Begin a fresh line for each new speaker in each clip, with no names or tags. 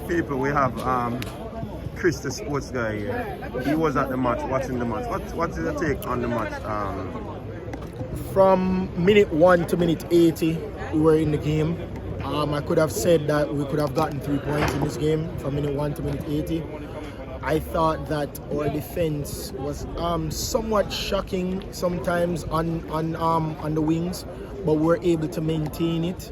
People, we have Chris, the sports guy here. He was at the match, watching the match. What's your take on the match?
From minute 1 to minute 80, we were in the game. I could have said that we could have gotten 3 points in this game from minute 1 to minute 80. I thought that our defense was somewhat shocking sometimes on the wings, but we were able to maintain it.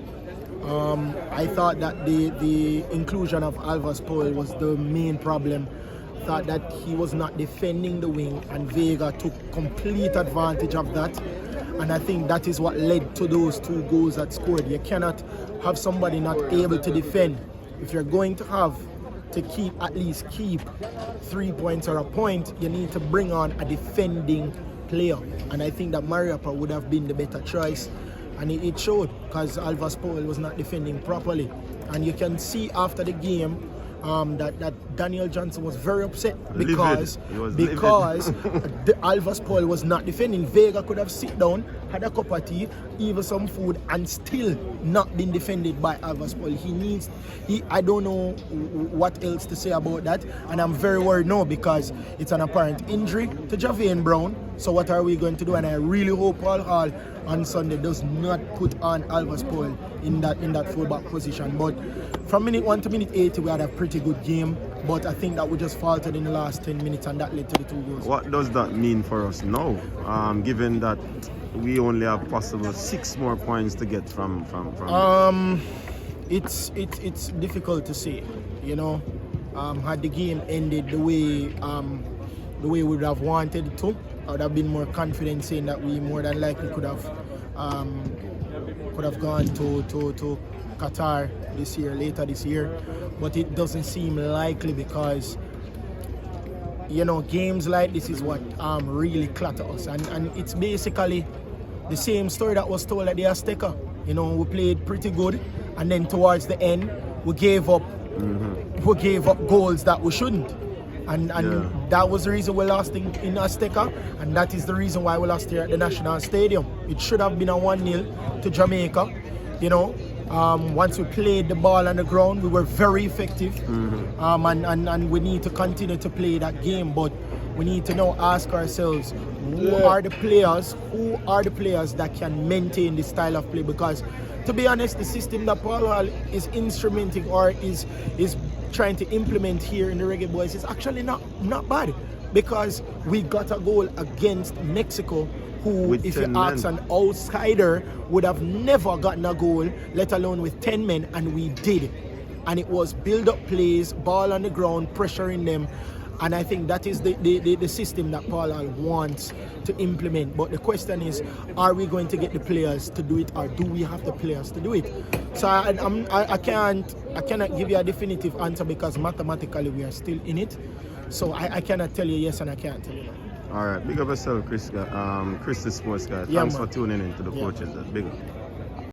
I thought that the inclusion of Alvas Paul was the main problem. I thought that he was not defending the wing, and Vega took complete advantage of that. And I think that is what led to those 2 goals that scored. You cannot have somebody not able to defend. If you're going to have to at least keep 3 points or a point, you need to bring on a defending player. And I think that Mariappa would have been the better choice. And it showed, because Alvas Paul was not defending properly. And you can see after the game that Daniel Johnson was very upset because the Alvas Paul was not defending. Vega could have sit down, had a cup of tea, even some food, and still not been defended by Alvas Paul. I don't know what else to say about that, and I'm very worried now because it's an apparent injury to Javane Brown. So what are we going to do? And I really hope Paul Hall on Sunday does not put on Alvas Paul in that fullback position. But from minute 1 to minute 80, we had a pretty good game, but I think that we just faltered in the last 10 minutes, and that led to the 2 goals.
What does that mean for us now, given that we only have possible 6 more points to get from
It's difficult to say, you know. Had the game ended the way we would have wanted it to, I would have been more confident saying that we more than likely could have gone to Qatar later this year, but it doesn't seem likely because, you know, games like this is what really clatter us, and it's basically the same story that was told at the Azteca. You know, we played pretty good, and then towards the end we gave up goals that we shouldn't. And that was the reason we lost in Azteca, and that is the reason why we lost here at the National Stadium. It should have been a 1-0 to Jamaica. You know, once we played the ball on the ground, we were very effective. And we need to continue to play that game, but we need to now ask ourselves, who are the players that can maintain this style of play? Because, to be honest, the system that Paul Hall is instrumenting or is trying to implement here in the Reggae Boyz is actually not bad, because we got a goal against Mexico, who, if you ask an outsider, would have never gotten a goal, let alone with 10 men, and we did. And it was build-up plays, ball on the ground, pressuring them. And I think that is the system that Paul Hall wants to implement. But the question is, are we going to get the players to do it, or do we have the players to do it? So I cannot give you a definitive answer, because mathematically we are still in it. So I cannot tell you yes, and I can't tell you no.
All right, big up yourself, Chris. Chris the sports guy. Thanks for tuning in to the coaches. Big up.